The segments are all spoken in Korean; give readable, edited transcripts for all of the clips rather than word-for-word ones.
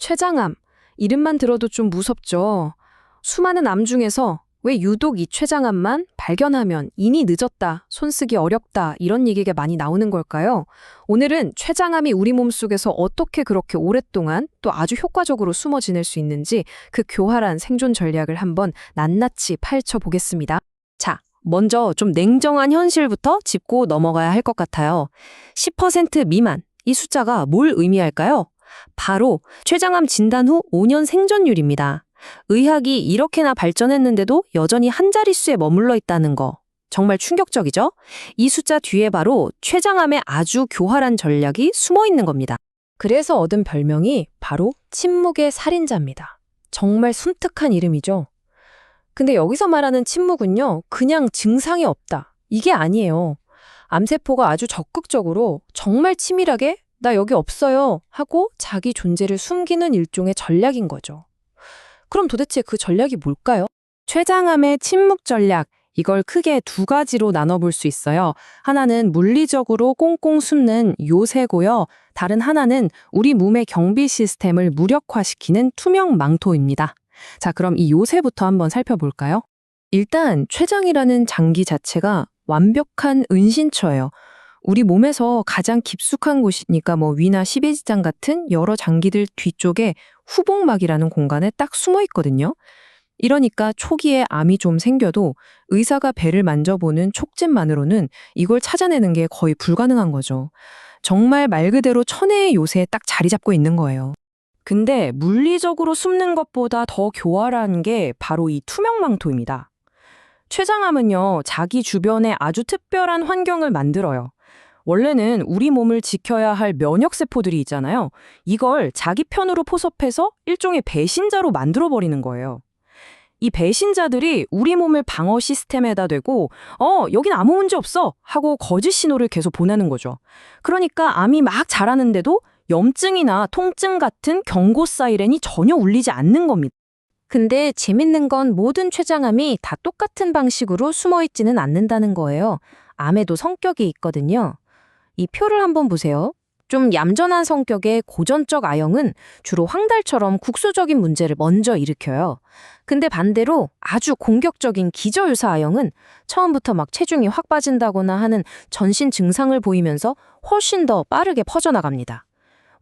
췌장암. 이름만 들어도 좀 무섭죠. 수많은 암 중에서 왜 유독 이 췌장암만 발견하면 이미 늦었다, 손쓰기 어렵다 이런 얘기가 많이 나오는 걸까요? 오늘은 췌장암이 우리 몸속에서 어떻게 그렇게 오랫동안 또 아주 효과적으로 숨어 지낼 수 있는지 그 교활한 생존 전략을 한번 낱낱이 파헤쳐 보겠습니다. 자, 먼저 좀 냉정한 현실부터 짚고 넘어가야 할 것 같아요. 10% 미만, 이 숫자가 뭘 의미할까요? 바로 췌장암 진단 후 5년 생존율입니다. 의학이 이렇게나 발전했는데도 여전히 한 자릿수에 머물러 있다는 거. 정말 충격적이죠? 이 숫자 뒤에 바로 췌장암의 아주 교활한 전략이 숨어 있는 겁니다. 그래서 얻은 별명이 바로 침묵의 살인자입니다. 정말 숨특한 이름이죠. 근데 여기서 말하는 침묵은요, 그냥 증상이 없다, 이게 아니에요. 암세포가 아주 적극적으로 정말 치밀하게 나 여기 없어요 하고 자기 존재를 숨기는 일종의 전략인 거죠. 그럼 도대체 그 전략이 뭘까요? 췌장암의 침묵 전략, 이걸 크게 두 가지로 나눠볼 수 있어요. 하나는 물리적으로 꽁꽁 숨는 요새고요. 다른 하나는 우리 몸의 경비 시스템을 무력화시키는 투명 망토입니다. 자, 그럼 이 요새부터 한번 살펴볼까요? 일단 췌장이라는 장기 자체가 완벽한 은신처예요. 우리 몸에서 가장 깊숙한 곳이니까 위나 십이지장 같은 여러 장기들 뒤쪽에 후복막이라는 공간에 딱 숨어 있거든요. 이러니까 초기에 암이 좀 생겨도 의사가 배를 만져보는 촉진만으로는 이걸 찾아내는 게 거의 불가능한 거죠. 정말 말 그대로 천혜의 요새에 딱 자리 잡고 있는 거예요. 근데 물리적으로 숨는 것보다 더 교활한 게 바로 이 투명망토입니다. 췌장암은요, 자기 주변에 아주 특별한 환경을 만들어요. 원래는 우리 몸을 지켜야 할 면역세포들이 있잖아요. 이걸 자기 편으로 포섭해서 일종의 배신자로 만들어버리는 거예요. 이 배신자들이 우리 몸을 방어 시스템에다 대고 여긴 아무 문제 없어 하고 거짓 신호를 계속 보내는 거죠. 그러니까 암이 막 자라는데도 염증이나 통증 같은 경고 사이렌이 전혀 울리지 않는 겁니다. 근데 재밌는 건 모든 췌장암이 다 똑같은 방식으로 숨어있지는 않는다는 거예요. 암에도 성격이 있거든요. 이 표를 한번 보세요. 좀 얌전한 성격의 고전적 A형은 주로 황달처럼 국소적인 문제를 먼저 일으켜요. 근데 반대로 아주 공격적인 기저유사 A형은 처음부터 막 체중이 확 빠진다거나 하는 전신 증상을 보이면서 훨씬 더 빠르게 퍼져나갑니다.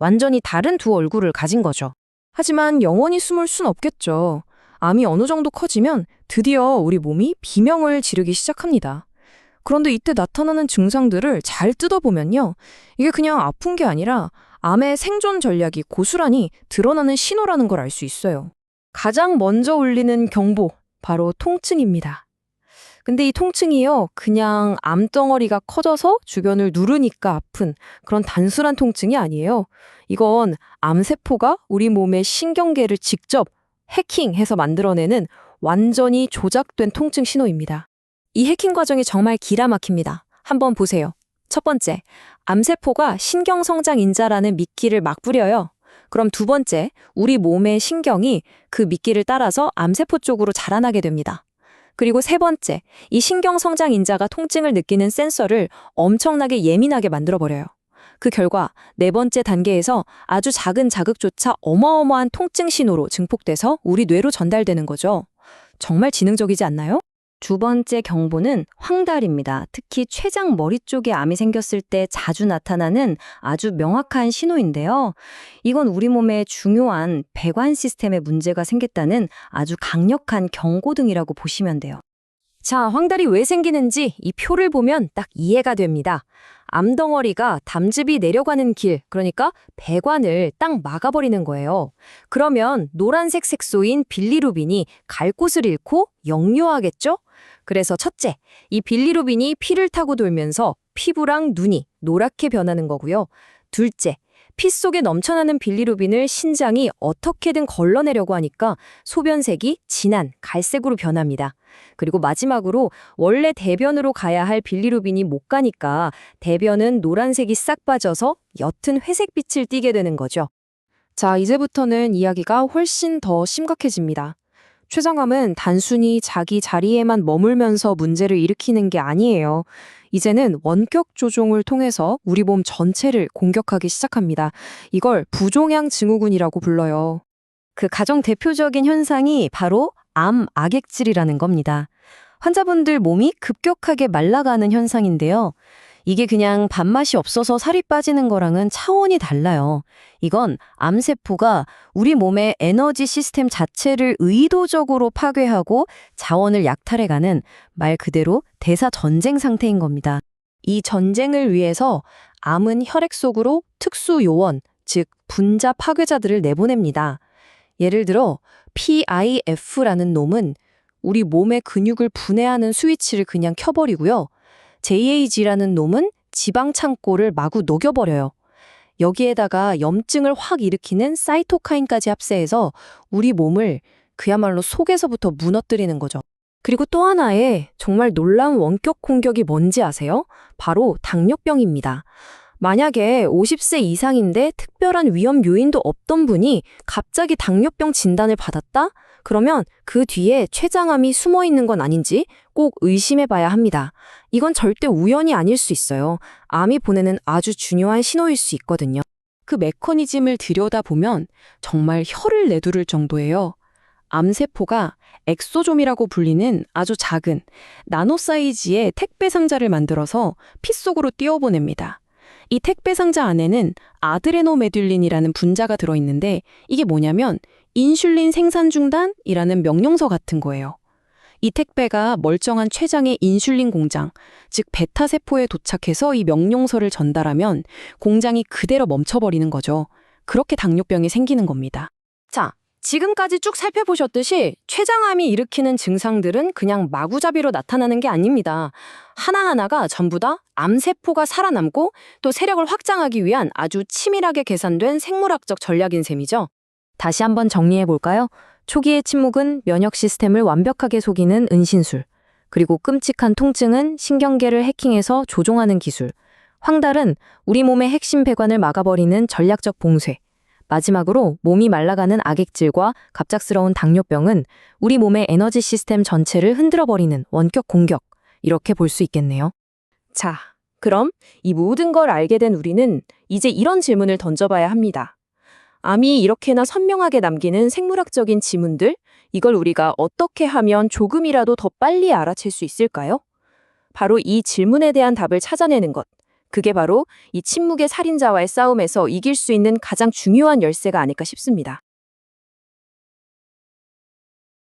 완전히 다른 두 얼굴을 가진 거죠. 하지만 영원히 숨을 순 없겠죠. 암이 어느 정도 커지면 드디어 우리 몸이 비명을 지르기 시작합니다. 그런데 이때 나타나는 증상들을 잘 뜯어보면요, 이게 그냥 아픈 게 아니라 암의 생존 전략이 고스란히 드러나는 신호라는 걸 알 수 있어요. 가장 먼저 울리는 경보, 바로 통증입니다. 근데 이 통증이요, 그냥 암덩어리가 커져서 주변을 누르니까 아픈 그런 단순한 통증이 아니에요. 이건 암세포가 우리 몸의 신경계를 직접 해킹해서 만들어내는 완전히 조작된 통증 신호입니다. 이 해킹 과정이 정말 기가 막힙니다. 한번 보세요. 첫 번째, 암세포가 신경성장인자라는 미끼를 막 뿌려요. 그럼 두 번째, 우리 몸의 신경이 그 미끼를 따라서 암세포 쪽으로 자라나게 됩니다. 그리고 세 번째, 이 신경성장인자가 통증을 느끼는 센서를 엄청나게 예민하게 만들어버려요. 그 결과 네 번째 단계에서 아주 작은 자극조차 어마어마한 통증 신호로 증폭돼서 우리 뇌로 전달되는 거죠. 정말 지능적이지 않나요? 두 번째 경보는 황달입니다. 특히 췌장 머리 쪽에 암이 생겼을 때 자주 나타나는 아주 명확한 신호인데요. 이건 우리 몸에 중요한 배관 시스템에 문제가 생겼다는 아주 강력한 경고등이라고 보시면 돼요. 자, 황달이 왜 생기는지 이 표를 보면 딱 이해가 됩니다. 암덩어리가 담즙이 내려가는 길, 그러니까 배관을 딱 막아버리는 거예요. 그러면 노란색 색소인 빌리루빈이 갈 곳을 잃고 역류하겠죠? 그래서 첫째, 이 빌리루빈이 피를 타고 돌면서 피부랑 눈이 노랗게 변하는 거고요. 둘째, 피 속에 넘쳐나는 빌리루빈을 신장이 어떻게든 걸러내려고 하니까 소변색이 진한 갈색으로 변합니다. 그리고 마지막으로 원래 대변으로 가야 할 빌리루빈이 못 가니까 대변은 노란색이 싹 빠져서 옅은 회색빛을 띠게 되는 거죠. 자, 이제부터는 이야기가 훨씬 더 심각해집니다. 췌장암은 단순히 자기 자리에만 머물면서 문제를 일으키는 게 아니에요. 이제는 원격 조종을 통해서 우리 몸 전체를 공격하기 시작합니다. 이걸 부종양 증후군이라고 불러요. 그 가장 대표적인 현상이 바로 암 악액질이라는 겁니다. 환자분들 몸이 급격하게 말라가는 현상인데요. 이게 그냥 밥맛이 없어서 살이 빠지는 거랑은 차원이 달라요. 이건 암세포가 우리 몸의 에너지 시스템 자체를 의도적으로 파괴하고 자원을 약탈해가는 말 그대로 대사 전쟁 상태인 겁니다. 이 전쟁을 위해서 암은 혈액 속으로 특수 요원, 즉 분자 파괴자들을 내보냅니다. 예를 들어 PIF라는 놈은 우리 몸의 근육을 분해하는 스위치를 그냥 켜버리고요. JAG라는 놈은 지방 창고를 마구 녹여버려요. 여기에다가 염증을 확 일으키는 사이토카인까지 합세해서 우리 몸을 그야말로 속에서부터 무너뜨리는 거죠. 그리고 또 하나의 정말 놀라운 원격 공격이 뭔지 아세요? 바로 당뇨병입니다. 만약에 50세 이상인데 특별한 위험 요인도 없던 분이 갑자기 당뇨병 진단을 받았다? 그러면 그 뒤에 췌장암이 숨어 있는 건 아닌지 꼭 의심해 봐야 합니다. 이건 절대 우연이 아닐 수 있어요. 암이 보내는 아주 중요한 신호일 수 있거든요. 그 메커니즘을 들여다보면 정말 혀를 내두를 정도예요. 암세포가 엑소좀이라고 불리는 아주 작은 나노 사이즈의 택배 상자를 만들어서 피 속으로 띄워보냅니다. 이 택배 상자 안에는 아드레노메듈린이라는 분자가 들어있는데 이게 뭐냐면 인슐린 생산 중단이라는 명령서 같은 거예요. 이 택배가 멀쩡한 췌장의 인슐린 공장, 즉 베타세포에 도착해서 이 명령서를 전달하면 공장이 그대로 멈춰버리는 거죠. 그렇게 당뇨병이 생기는 겁니다. 자, 지금까지 쭉 살펴보셨듯이 췌장암이 일으키는 증상들은 그냥 마구잡이로 나타나는 게 아닙니다. 하나하나가 전부 다 암세포가 살아남고 또 세력을 확장하기 위한 아주 치밀하게 계산된 생물학적 전략인 셈이죠. 다시 한번 정리해 볼까요? 초기의 침묵은 면역 시스템을 완벽하게 속이는 은신술, 그리고 끔찍한 통증은 신경계를 해킹해서 조종하는 기술, 황달은 우리 몸의 핵심 배관을 막아버리는 전략적 봉쇄, 마지막으로 몸이 말라가는 악액질과 갑작스러운 당뇨병은 우리 몸의 에너지 시스템 전체를 흔들어버리는 원격 공격, 이렇게 볼 수 있겠네요. 자, 그럼 이 모든 걸 알게 된 우리는 이제 이런 질문을 던져봐야 합니다. 암이 이렇게나 선명하게 남기는 생물학적인 지문들, 이걸 우리가 어떻게 하면 조금이라도 더 빨리 알아챌 수 있을까요? 바로 이 질문에 대한 답을 찾아내는 것. 그게 바로 이 침묵의 살인자와의 싸움에서 이길 수 있는 가장 중요한 열쇠가 아닐까 싶습니다.